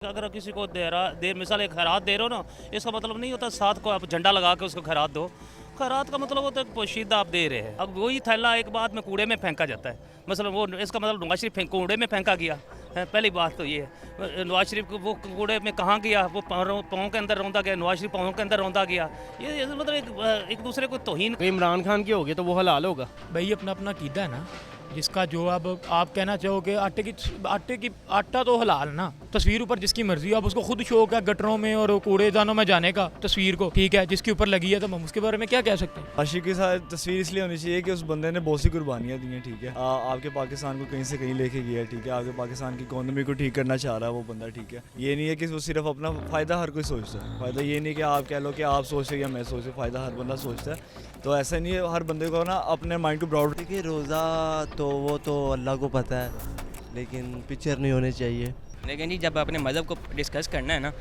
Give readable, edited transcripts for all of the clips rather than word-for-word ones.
अगर किसी को दे मिसाल एक खैरात दे रहे हो ना, इसका मतलब नहीं होता साथ को आप झंडा लगा के उसको खैरात दो। खैरात का मतलब होता है पोशीदा आप दे रहे हैं। अब वही थैला एक बाद में कूड़े में फेंका जाता है, मतलब वो इसका मतलब नवाज शरीफ कूड़े में फेंका गया है। पहली बात तो ये है, नवाज शरीफ को वो कूड़े में कहाँ गया, वो पाँव के अंदर रौंदा गया, नवाज शरीफ पाँव के अंदर रौंदा गया। ये मतलब एक दूसरे को तौहीन। इमरान खान की होगी तो वो हलाल होगा। भाई अपना अपना कीदा है ना, जिसका जो अब आप कहना चाहोगे आटा तो हलाल ना, तस्वीर ऊपर जिसकी मर्जी, अब उसको खुद शौक है गटरों में और कूड़ेदानों में जाने का, तस्वीर को ठीक है जिसके ऊपर लगी है तो हम उसके बारे में क्या कह सकते हैं। आशिक के साथ तस्वीर इसलिए होनी चाहिए कि उस बंदे ने बहुत सी कुर्बानियाँ दी हैं, ठीक है। आपके पाकिस्तान को कहीं से कहीं लेके गया है, ठीक है। आपके पाकिस्तान की इकोनॉमी को ठीक करना चाह रहा है वो बंदा, ठीक है। ये नहीं है कि वो सिर्फ अपना फ़ायदा हर कोई सोचता है। फ़ायदा ये नहीं कि आप कह लो कि आप सोच रहे या मैं सोच रहा, फ़ायदा हर बंदा सोचता है। तो ऐसा नहीं है, हर बंदे को ना अपने माइंड को ब्रॉड। देखिए रोज़ा तो वो तो अल्लाह को पता है, लेकिन पिक्चर नहीं होनी चाहिए। लेकिन जी जब अपने मज़हब को डिस्कस करना है ना,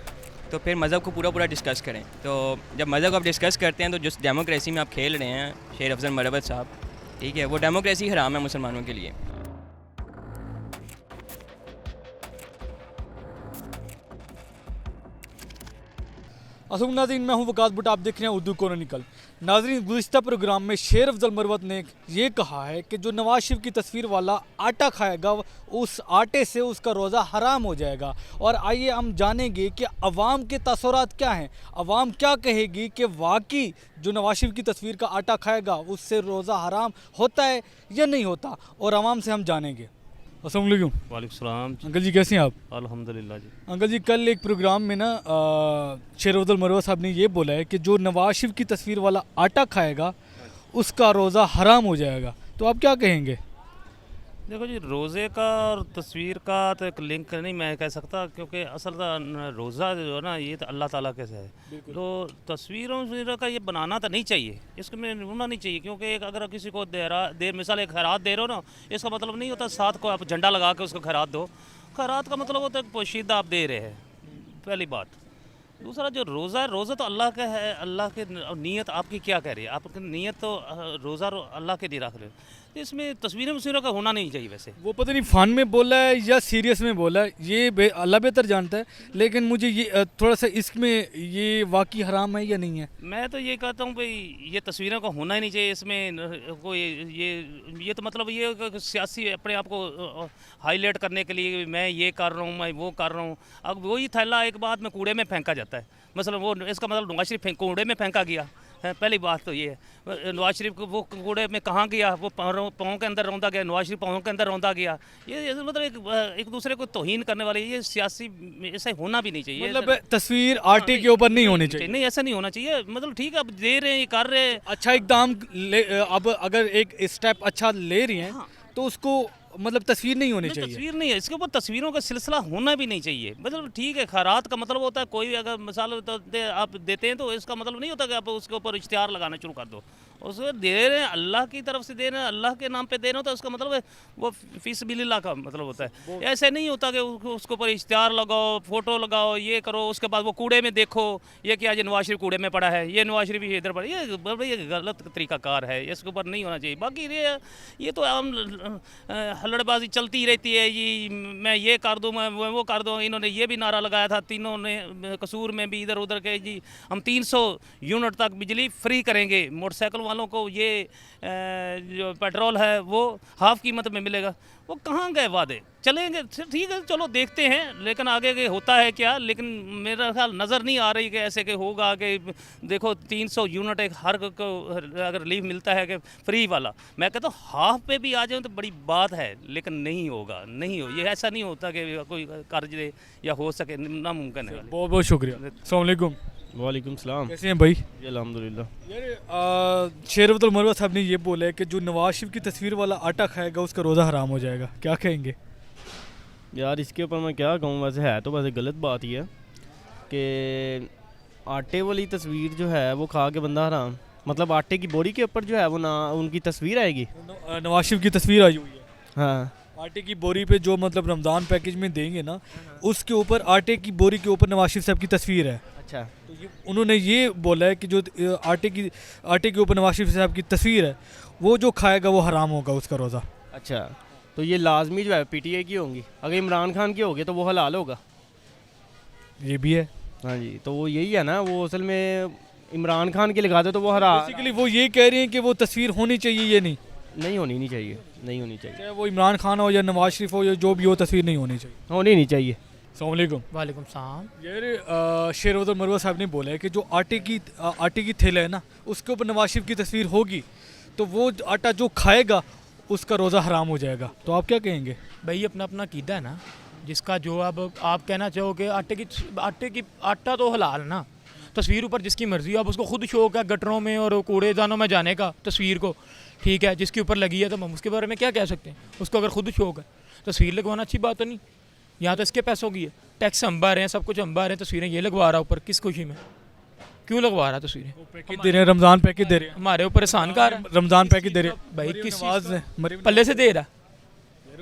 तो फिर मज़हब को पूरा डिस्कस करें। तो जब मज़हब को आप डिस्कस करते हैं तो जिस डेमोक्रेसी में आप खेल रहे हैं शेर अफजल मरवत साहब, ठीक है, वो डेमोक्रेसी हराम है मुसलमानों के लिए। असलम नाज़रीन, मैं हूं वकास बुट, आप देख रहे हैं उर्दू क्रॉनिकल। नाज़रीन, गुज़िश्ता प्रोग्राम में शेर अफजल मरवत ने ये कहा है कि जो नवाज शरीफ की तस्वीर वाला आटा खाएगा उस आटे से उसका रोज़ा हराम हो जाएगा। और आइए हम जानेंगे कि अवाम के तासुरात क्या हैं, अवाम क्या कहेगी कि वाकई जो नवाज शरीफ की तस्वीर का आटा खाएगा उससे रोज़ा हराम होता है या नहीं होता, और अवाम से हम जानेंगे। अस्सलाम वालेकुम। वालेकुम सलाम। अंकल जी कैसे हैं आप? अल्हम्दुलिल्लाह जी। अंकल जी, कल एक प्रोग्राम में ना शेर अफजल मरवत साहब ने ये बोला है कि जो नवाज शरीफ की तस्वीर वाला आटा खाएगा उसका रोज़ा हराम हो जाएगा, तो आप क्या कहेंगे? देखो जी, रोज़े का और तस्वीर का तो एक लिंक नहीं मैं कह सकता, क्योंकि असल रोज़ा जो है ना ये तो अल्लाह ताला के से है। तो तस्वीरों का ये बनाना तो नहीं चाहिए, इसको में होना नहीं चाहिए। क्योंकि एक अगर किसी को दे मिसाल एक खैरात दे रहे हो ना, इसका मतलब नहीं होता साथ को आप झंडा लगा के उसको खैरात दो। खैरात का मतलब होता है पोशीदा आप दे रहे हैं, पहली बात। दूसरा जो रोज़ा है, रोज़ा तो अल्लाह का है, अल्लाह के नीयत आपकी क्या कह रही है, आपकी नीयत तो रोज़ा अल्लाह के लिए रख रहे हो, तो इसमें तस्वीरों का होना नहीं चाहिए। वैसे वो पता नहीं फ़न में बोला है या सीरियस में बोला है, ये अल्लाह बेहतर जानता है, लेकिन मुझे ये थोड़ा सा इसमें ये वाकई हराम है या नहीं है। मैं तो ये कहता हूँ भाई ये तस्वीरों का होना ही नहीं चाहिए। इसमें कोई ये तो मतलब ये सियासी अपने आप को हाईलाइट करने के लिए मैं ये कर रहा हूँ, मैं वो कर रहा हूँ। अब वही थैला एक बाद में कूड़े में फेंका जाता है, मतलब वो इसका मतलब नवाज शरीफ कूड़े में फेंका गया है। पहली बात तो ये है, नवाज शरीफ को वो कूड़े में कहाँ गया, वो पाँव के अंदर रौंदा गया, नवाज शरीफ पाँव के अंदर रौंदा गया। ये मतलब एक दूसरे को तौहीन करने वाले, ये सियासी ऐसा होना भी नहीं चाहिए। मतलब तस्वीर आटे के ऊपर नहीं होनी चाहिए। नहीं, ऐसा नहीं होना चाहिए। मतलब ठीक है, अब दे रहे हैं, कर रहे हैं, अच्छा इकदाम अब अगर एक स्टेप अच्छा ले रही हैं तो उसको मतलब तस्वीर नहीं होनी चाहिए। तस्वीर नहीं है, इसके ऊपर तस्वीरों का सिलसिला होना भी नहीं चाहिए। मतलब ठीक है, खैरात का मतलब होता है कोई अगर मिसाल आप देते हैं तो इसका मतलब नहीं होता कि आप उसके ऊपर इश्तिहार लगाना शुरू कर दो। उसको दे रहे हैं, अल्लाह की तरफ से दे रहे हैं, अल्लाह के नाम पे दे रहे हो, तो उसका मतलब है वो फीसबिल्लाह का मतलब होता है। ऐसे नहीं होता कि उसके ऊपर इश्तिहार लगाओ, फ़ोटो लगाओ, ये करो, उसके बाद वो कूड़े में देखो ये क्या, ये नवाज शरीफ कूड़े में पड़ा है, ये नवाज शरीफ इधर पड़ा, ये गलत तरीक़ाकार है, इसके ऊपर नहीं होना चाहिए। बाकी ये तो हम हल्लड़बाजी चलती रहती है, ये मैं ये कर दूँ, मैं वो कर दूँ। इन्होंने ये भी नारा लगाया था तीनों ने, कसूर में भी इधर उधर के, जी हम 300 यूनिट तक बिजली फ्री करेंगे, मोटरसाइकिल वालों को ये जो पेट्रोल है वो हाफ कीमत में मिलेगा। वो कहाँ गए वादे? चलेंगे ठीक है, चलो देखते हैं, लेकिन आगे के होता है क्या। लेकिन मेरा ख्याल नज़र नहीं आ रही कि ऐसे के होगा कि देखो 300 यूनिट एक हर को अगर रिलीफ मिलता है कि फ्री वाला, मैं कहता हूँ हाफ पे भी आ जाए तो बड़ी बात है, लेकिन नहीं होगा, नहीं हो, ये ऐसा नहीं होता कि कोई कर्ज दे या हो सके, नामुमकिन है। बहुत बहुत शुक्रिया। अस्सलाम वालेकुम। वालेकुम सलाम। कैसे हैं भाई? अल्हम्दुलिल्लाह। यार शेर अफजल मरवत साहब ने ये बोला है कि जो नवाज शरीफ की तस्वीर वाला आटा खाएगा उसका रोज़ा हराम हो जाएगा, क्या कहेंगे? यार इसके ऊपर मैं क्या कहूँ, वैसे है तो वैसे गलत बात ही है कि आटे वाली तस्वीर जो है वो खा के बंदा हराम, मतलब आटे की बोरी के ऊपर जो है वो ना उनकी तस्वीर आएगी, नवाज शरीफ की तस्वीर आई हुई है। हाँ, आटे की बोरी पे जो मतलब रमज़ान पैकेज में देंगे ना, उसके ऊपर आटे की बोरी के ऊपर नवाज शरीफ साहब की तस्वीर है। अच्छा, तो उन्होंने ये बोला है कि जो आटे के ऊपर नवाज शरीफ साहब की तस्वीर है वो जो खाएगा वो हराम होगा उसका रोज़ा। अच्छा, तो ये लाजमी जो है पीटीआई की होंगी, अगर इमरान खान की होगी तो वो हलाल होगा। ये भी है। हाँ जी, तो वो यही है ना, वो असल में इमरान खान के लगाते तो वो हरा बेसिकली वो ये कह रही हैं कि वो तस्वीर होनी चाहिए, ये नहीं, नहीं होनी नहीं चाहिए, नहीं होनी चाहिए, चाहे वो इमरान खान हो या नवाज शरीफ हो या जो भी हो, तस्वीर नहीं होनी चाहिए। होनी नहीं चाहिए। अस्सलाम वालेकुम। वालेकुम सलाम। यार शेर अब्दुल मरवा साहब ने बोला है कि जो आटे की थैला है ना, उसके ऊपर नवाज शरीफ की तस्वीर होगी तो वो आटा जो खाएगा उसका रोज़ा हराम हो जाएगा। तो आप क्या कहेंगे? भाई अपना अपना कीदा है ना, जिसका जो अब आप कहना चाहोगे आटा तो हलाल ना, तस्वीर ऊपर जिसकी मर्जी हो, अब उसको खुद शौक है गटरों में और कूड़ेदानों में जाने का तस्वीर को, ठीक है, जिसके ऊपर लगी है तो हम उसके बारे में क्या कह सकते हैं? उसको अगर खुद शौक है, तस्वीर लगवाना अच्छी बात तो नहीं। यहाँ तो इसके पैसों की है, टैक्स हम भर रहे हैं, सब कुछ हम भर रहे हैं, तस्वीरें ये लगवा रहा ऊपर, किस खुशी में क्यों लगवा रहा है तस्वीरें? पैकेज दे रहे हैं, रमज़ान पैकेज दे रहे हैं, हमारे ऊपर एहसान कर रहा है रमज़ान पैकेज दे रहे हैं भाई, मरीम किस नवाज चीज़ ने का? पल्ले से दे रहा है,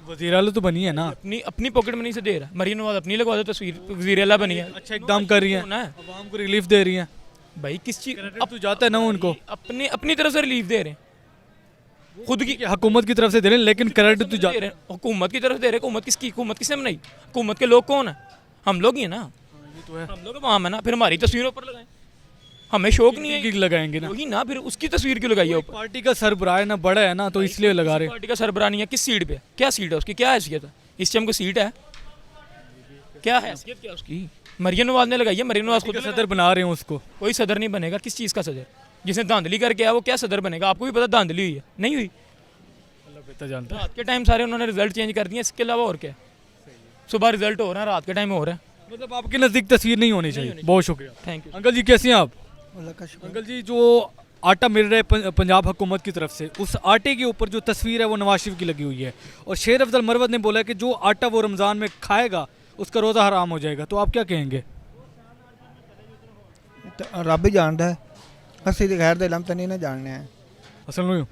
वज़ीर आला तो बनी है ना, अपनी अपनी पॉकेट मनी से दे रहा है। मरीम नवाज अपनी लगवा दो तस्वीर, वज़ीर आला बनी है, अच्छा इकदाम कर रही हैं, होना है आवाम को रिलीफ दे रही हैं। भाई, किस चीज़ अब तो जाता है ना उनको, अपनी अपनी तरफ से रिलीफ दे रहे हैं, खुद की हुकूमत की तरफ से दे रहे हैं, लेकिन क्रेडिट तो दे जाता रहे हैं, हुकूमत की तरफ दे रहे हैं। हुकूमत किसकी? हुकूमत किसने बनाई? हुकूमत के लोग कौन है? हम लोग ही है ना, हम लोग आवाम है ना, फिर हमारी तस्वीरों पर लगाएं, हमें शौक नहीं है, लगाएंगे ना। वही ना, फिर उसकी तस्वीर क्यों लगाई है ऊपर? पार्टी का सरबराह है ना, बड़ा है ना, तो इसलिए लगा रहे हैं। पार्टी का सरबराह नहीं है, किस सीट पे? क्या सीट है उसकी? क्या हैसियत है? इस टाइम को सीट है, क्या हैसियत क्या उसकी? मरियम नवाज ने लगाई है, मरियम नवाज खुद सदर बना रहे हैं उसको। कोई सदर नहीं बनेगा। किस चीज़ का सदर? जिसने धांधली करके आया वो क्या सदर बनेगा? आपको भी पता धांधली हुई है, नहीं हुई? जानता है। रात के टाइम सारे उन्होंने रिजल्ट चेंज कर दिए, इसके अलावा और क्या? सुबह रिजल्ट हो रहा है, रात के टाइम हो रहा है। मतलब आपके नज़दीक तस्वीर नहीं होनी चाहिए। बहुत शुक्रिया, थैंक यू। अंकल जी कैसे हैं आप? अंकल जी, जो आटा मिल रहा है पंजाब हुकूमत की तरफ से, उस आटे के ऊपर जो तस्वीर है वो नवाज शरीफ की लगी हुई है, और शेर अफजल मरवत ने बोला है कि जो आटा वो रमज़ान में खाएगा उसका रोज़ा हराम हो जाएगा। तो आप क्या कहेंगे? रब ही जानता है, ਅਸੀਂ ਤੇ ਖੈਰ ਦੇ ਲਮ ਤਾਂ ਨਹੀਂ ਨਾ ਜਾਣਨੇ ਆ। अस्सलाम वालेकुम।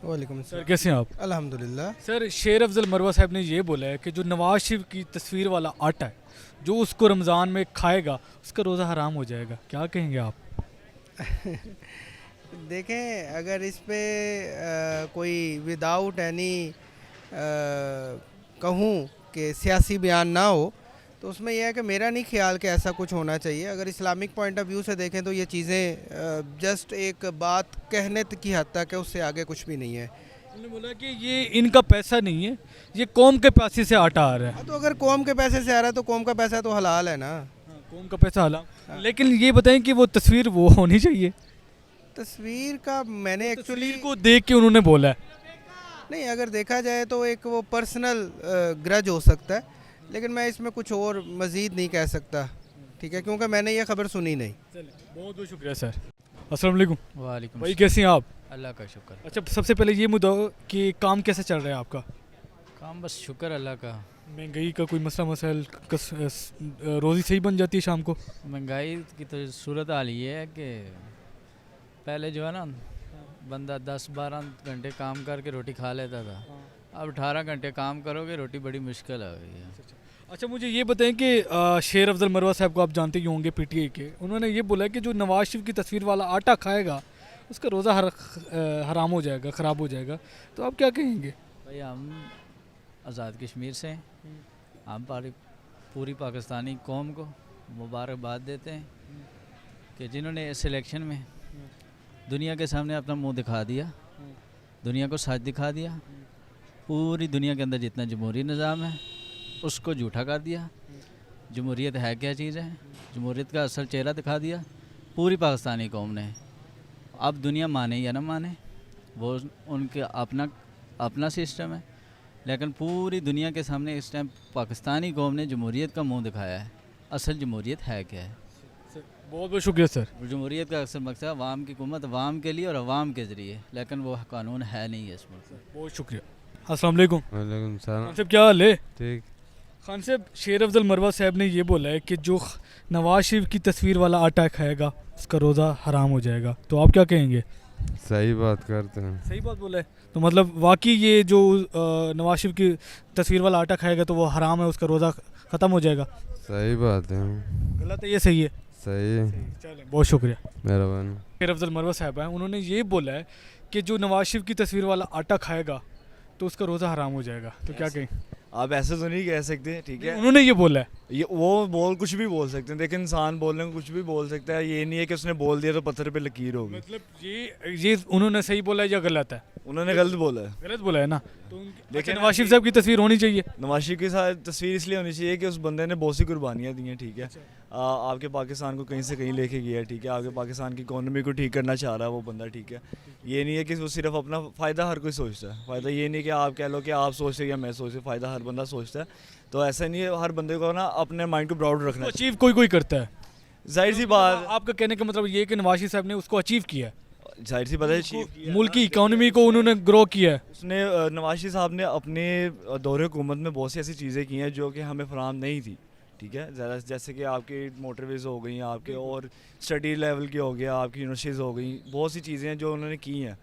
वालेकुम सर कैसे हैं आप? अल्हम्दुलिल्लाह। सर शेर अफजल मरवा साहब ने ये बोला है कि जो नवाज शरीफ की तस्वीर वाला आटा है, जो उसको रमज़ान में खाएगा उसका रोज़ा हराम हो जाएगा। क्या कहेंगे आप? देखें, अगर इस पे कोई विदाउट एनी कहूँ कि सियासी बयान ना हो, तो उसमें यह है कि मेरा नहीं ख्याल कि ऐसा कुछ होना चाहिए। अगर इस्लामिक पॉइंट ऑफ व्यू से देखें तो ये चीज़ें जस्ट एक बात कहने की हद तक है, उससे आगे कुछ भी नहीं है। उन्होंने बोला कि ये इनका पैसा नहीं है, ये कौम के पैसे से आटा आ रहा है। तो अगर कौम के पैसे से आ रहा है तो कौम का पैसा तो हलाल है ना। कौम का पैसा हलाल। लेकिन ये बताएं कि वो तस्वीर वो होनी चाहिए। तस्वीर का मैंने एक्चुअली को देख के उन्होंने बोला है। नहीं, अगर देखा जाए तो एक वो पर्सनल ग्रज हो सकता है, लेकिन मैं इसमें कुछ और मज़ीद नहीं कह सकता, ठीक है, क्योंकि मैंने ये खबर सुनी नहीं। बहुत बहुत शुक्रिया सर। अस्सलाम वालेकुम। वालेकुम भाई कैसे हैं आप? अल्लाह का शुक्र। अच्छा, सबसे पहले ये मुद्दा कि काम कैसे चल रहा है आपका? काम बस शुक्र अल्लाह का। महंगाई का कोई मसला मसाइल, रोज़ी सही बन जाती है शाम को? महंगाई की तो सूरत हाल ये है कि पहले जो है ना, बंदा 10-12 घंटे काम करके रोटी खा लेता था, अब 18 घंटे काम करोगे रोटी बड़ी मुश्किल हो गई है। अच्छा, मुझे ये बताएं कि शेर अफजल मरवा साहब को आप जानते ही होंगे, पीटीआई के। उन्होंने ये बोला है कि जो नवाज शरीफ की तस्वीर वाला आटा खाएगा उसका रोज़ा हराम हो जाएगा, ख़राब हो जाएगा। तो आप क्या कहेंगे? भाई हम आज़ाद कश्मीर से हैं, हम पूरी पाकिस्तानी कौम को मुबारकबाद देते हैं कि जिन्होंने इस इलेक्शन में दुनिया के सामने अपना मुंह दिखा दिया, दुनिया को सच दिखा दिया, पूरी दुनिया के अंदर जितना जमहूरी निज़ाम है उसको झूठा कर दिया। जमहूरियत है क्या चीज़ है, जमहूरियत का असल चेहरा दिखा दिया पूरी पाकिस्तानी कौम ने। अब दुनिया माने या ना माने वो उनके अपना सिस्टम है, लेकिन पूरी दुनिया के सामने इस टाइम पाकिस्तानी कौम ने जमहूरियत का मुंह दिखाया है। असल जमहूरियत है क्या है? बहुत बहुत शुक्रिया सर। जमहूरियत का अक्सर मकसद अवाम की हुकूमत अवाम के लिए और अवाम के ज़रिए, लेकिन वो कानून है नहीं है इस मुल्क में। बहुत शुक्रिया। अस्सलाम वालेकुम। वालेकुम सलाम। खान साहब क्या हाल है? ठीक। खान साहब, शेर अफजल मरवा साहब ने ये बोला है कि जो नवाज शरीफ की तस्वीर वाला आटा खाएगा उसका रोज़ा हराम हो जाएगा। तो आप क्या कहेंगे? सही बात करते हैं। सही बात बोला है। तो मतलब वाकई ये जो नवाज शरीफ की तस्वीर वाला आटा खाएगा तो वो हराम है, उसका रोज़ा ख़त्म हो जाएगा। सही बात है। गलत है ये सही है? सही है। चलें, बहुत शुक्रिया, मेहरबानी। शेर अफजल मरवा साहब हैं, उन्होंने ये बोला है कि जो नवाज शरीफ की तस्वीर वाला आटा खाएगा तो उसका रोज़ा हराम हो जाएगा। तो क्या कहें? आप ऐसे तो नहीं कह सकते, ठीक है। उन्होंने ये बोला है। ये वो कुछ भी बोल सकते हैं, देखिए इंसान बोलने को कुछ भी बोल सकता है, ये नहीं है कि उसने बोल दिया तो पत्थर पे लकीर होगी। मतलब ये उन्होंने सही बोला है या गलत है? उन्होंने गलत बोला है। गलत बोला है ना। तो लेकिन नवाज शरीफ साहब की तस्वीर होनी चाहिए। नवाज शरीफ के साथ तस्वीर इसलिए होनी चाहिए कि उस बंदे ने बहुत सी कुर्बानियाँ दी हैं, ठीक है। आपके पाकिस्तान को कहीं से कहीं लेके गया है, ठीक है। आपके पाकिस्तान की इकोनॉमी को ठीक करना चाह रहा है वो बंदा, ठीक है। ये नहीं है कि वो सिर्फ अपना फ़ायदा हर कोई सोचता है। फ़ायदा ये नहीं कि आप कह लो कि आप सोचते या मैं सोचते, फ़ायदा हर बंदा सोचता है। तो ऐसा नहीं है, हर बंदे को ना अपने माइंड को ब्रॉड रखना चाहिए। अचीव कोई करता है, जाहिर सी बात। आपका कहने का मतलब ये कि नवाज शरीफ साहब ने उसको अचीव किया है, जाहिर सी बात है, मुल्क की इकोनॉमी को उन्होंने ग्रो किया है। उसने नवाज शरीफ साहब ने अपने दौरे हुकूमत में बहुत सी ऐसी चीज़ें की हैं जो कि हमें फराहम नहीं थी, ठीक है। ज़्यादा जैसे कि आपकी मोटरवेज़ हो गई, आपके और स्टडी लेवल की हो गया, आपकी यूनिवर्सिटीज़ हो गई, बहुत सी चीज़ें हैं जो उन्होंने की हैं,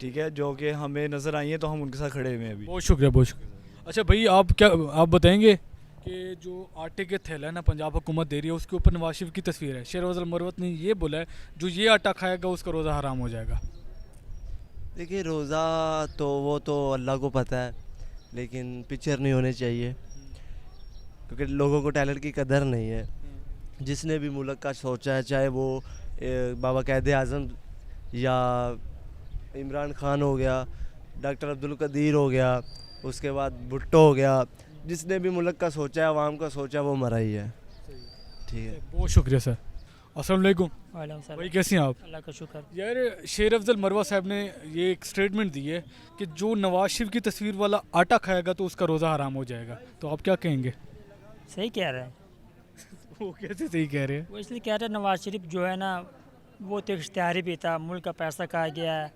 ठीक है, जो कि हमें नज़र आई हैं, तो हम उनके साथ खड़े हुए हैं अभी। बहुत शुक्रिया, बहुत शुक्रिया। अच्छा भाई, आप बताएंगे कि जो आटे के थैला है ना पंजाब हुकूमत दे रही है, उसके ऊपर नवाज शरीफ की तस्वीर है। शेर अफजल मरवत ने ये बोला है जो ये आटा खाएगा उसका रोज़ा हराम हो जाएगा। देखिए, रोज़ा तो वो तो अल्लाह को पता है, लेकिन पिक्चर नहीं होनी चाहिए क्योंकि लोगों को टैलेंट की कदर नहीं है। जिसने भी मुल्क का सोचा है, चाहे वो बाबा कैद आज़म या इमरान खान हो गया, डॉक्टर अब्दुल कदीर हो गया, उसके बाद भुट्टो हो गया, जिसने भी मुल्क का सोचा है, आवाम का सोचा, वो मरा ही है, ठीक है। बहुत शुक्रिया सर। अस्सलाम वालेकुम भाई, कैसे हैं आप? अल्लाह का शुक्र। यार, शेर अफजल मरवा साहब ने ये एक स्टेटमेंट दी है कि जो नवाज शरीफ की तस्वीर वाला आटा खाएगा तो उसका रोज़ा हराम हो जाएगा। तो आप क्या कहेंगे? सही कह रहे हैं। वो कैसे सही कह रहे हैं? वो इसलिए कह रहे हैं नवाज शरीफ जो है ना, वो तो इख्तियारी भी था, मुल्क का पैसा खाया गया है,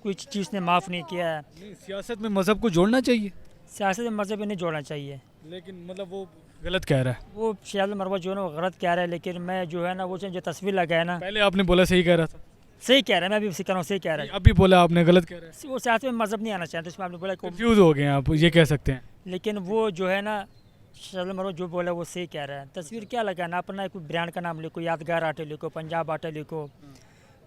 कुछ चीज़ ने माफ़ नहीं किया है। सियासत में मज़हब को जोड़ना चाहिए। सियासत में मज़हब नहीं जोड़ना चाहिए, लेकिन मतलब वो गलत कह रहा है। वो शेर मरवा जो है ना वो गलत कह रहा है, लेकिन मैं जो है ना वो जो तस्वीर लगाया ना, पहले आपने बोला सही कह रहा था। सही कह रहा है, मैं भी उसी कह रहा हूँ, सही कह रहा है। अभी बोला आपने गलत कह रहा है। वो सियासत में मज़हब नहीं आना चाहते, इसमें आपने बोला कंफ्यूज हो गए आप, ये कह सकते हैं। लेकिन वो जो है ना शेर मरवा जो बोला वो सही कह रहा है। तस्वीर क्या लगाना, अपना कोई ब्रांड का नाम लिखो, यादगार आटे लिखो, पंजाब आटा लिखो,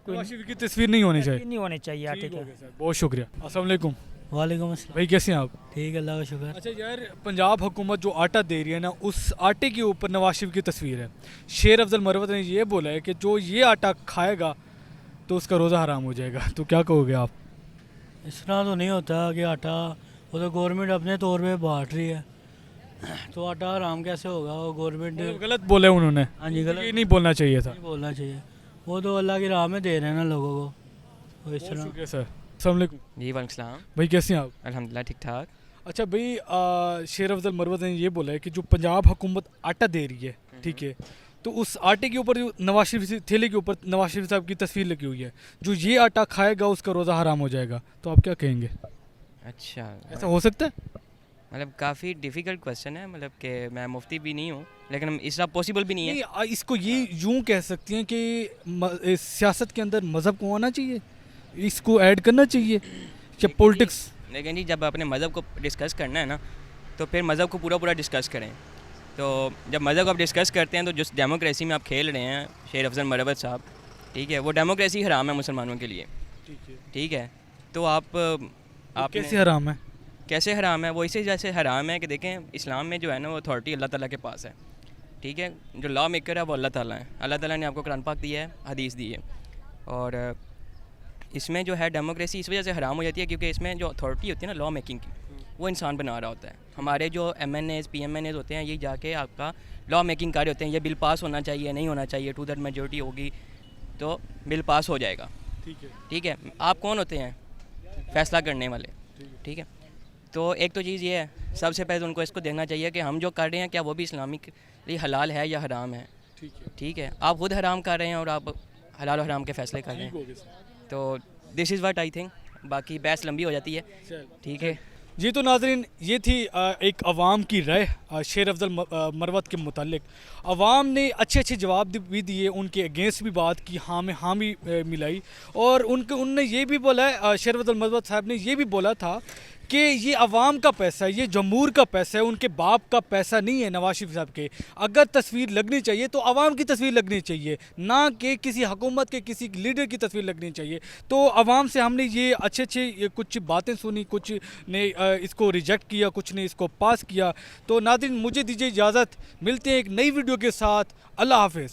कोई की तस्वीर नहीं होनी चाहिए, नहीं होनी चाहिए आटे का। बहुत शुक्रिया। अस्सलाम वालेकुम। वालेकुम अस्सलाम भाई, कैसे हैं आप? ठीक है, अल्लाह का शुक्र। अच्छा यार, पंजाब हुकूमत जो आटा दे रही है ना, उस आटे के ऊपर नवाज शरीफ की तस्वीर है। शेर अफजल मरवत ने ये बोला है कि जो ये आटा खाएगा तो उसका रोज़ा हराम हो जाएगा। तो क्या कहोगे आप? इस तरह तो नहीं होता कि आटा वो तो गवर्नमेंट अपने तौर पे बांट रही है, तो आटा हराम कैसे होगा? वो गवर्नमेंट गलत बोले उन्होंने। हाँ जी, गलत ये नहीं बोलना चाहिए था। नहीं बोलना चाहिए, वो तो अल्लाह की राह में दे रहे हैं ना लोगों को, तो इस तरह। शुक्रिया सर। अस्सलाम वालेकुम। जी वालेकुम सलाम। भाई, कैसे हैं आप? अल्हम्दुलिल्लाह ठीक ठाक। अच्छा भाई, शेर अफजल मरवत ने ये बोला है कि जो पंजाब हुकूमत आटा दे रही है, ठीक है, तो उस आटे के ऊपर जो नवाज शरीफ थैले के ऊपर नवाज शरीफ साहब की तस्वीर लगी हुई है, जो ये आटा खाएगा उसका रोज़ा हराम हो जाएगा। तो आप क्या कहेंगे? अच्छा, ऐसा हो सकता है? मतलब काफ़ी डिफ़िकल्ट क्वेश्चन है, मतलब कि मैं मुफ्ती भी नहीं हूँ, लेकिन इस तरह पॉसिबल भी नहीं है। नहीं, इसको ये यूँ कह सकती हैं कि सियासत के अंदर मज़हब को आना चाहिए, इसको ऐड करना चाहिए या पॉलिटिक्स। लेकिन जी, जब अपने मज़हब को डिस्कस करना है ना, तो फिर मज़हब को पूरा डिस्कस करें। तो जब मज़हब को आप डिस्कस करते हैं तो जिस डेमोक्रेसी में आप खेल रहे हैं शेर अफजल मरवत साहब, ठीक है, वो डेमोक्रेसी हराम है मुसलमानों के लिए, ठीक है। तो आप कैसे हराम है? कैसे हराम है? वो इसी जैसे हराम है कि देखें, इस्लाम में जो है ना वो अथॉरिटी अल्लाह ताला के पास है, ठीक है। जो लॉ मेकर है वो अल्लाह ताला है। अल्लाह ताला ने आपको कुरान पाक दिया है, हदीस दी है, और इसमें जो है डेमोक्रेसी इस वजह से हराम हो जाती है क्योंकि इसमें जो अथॉरिटी होती है ना लॉ मेकिंग की, वो इंसान बना रहा होता है। हमारे जो MNAs PMNAs होते हैं, ये जाके आपका लॉ मेकिंग कर रहे होते हैं, ये बिल पास होना चाहिए, नहीं होना चाहिए, 2/3 मेजोरिटी होगी तो बिल पास हो जाएगा, ठीक है। आप कौन होते हैं? फैसला करने वाले, ठीक है। तो एक तो चीज़ ये है, सबसे पहले उनको इसको देखना चाहिए कि हम जो कर रहे हैं क्या वो भी इस्लामिक हलाल है या हराम है, ठीक है। आप खुद हराम कर रहे हैं और आप हलाल और हराम के फैसले कर रहे हैं, तो this is what I think. बाकी बहस लंबी हो जाती है, ठीक है जी। तो नाज़रीन, ये थी एक अवाम की राय शेर अफजल मरवत के मुतालिक। अवाम ने अच्छे जवाब भी दिए, उनके अगेंस्ट भी बात की, हाँ में हाँ भी मिलाई, और उनने ये भी बोला है, शेर अफजल मरवत साहब ने ये भी बोला था कि ये अवाम का पैसा है, ये जमहूर का पैसा है, उनके बाप का पैसा नहीं है नवाज शरीफ साहब के। अगर तस्वीर लगनी चाहिए तो अवाम की तस्वीर लगनी चाहिए, ना कि किसी हुकूमत के किसी लीडर की तस्वीर लगनी चाहिए। तो अवाम से हमने ये अच्छे कुछ बातें सुनी, कुछ ने इसको रिजेक्ट किया, कुछ ने इसको पास किया। तो नाज़रीन मुझे दीजिए इजाज़त, मिलते हैं एक नई वीडियो के साथ। अल्लाह हाफिज़।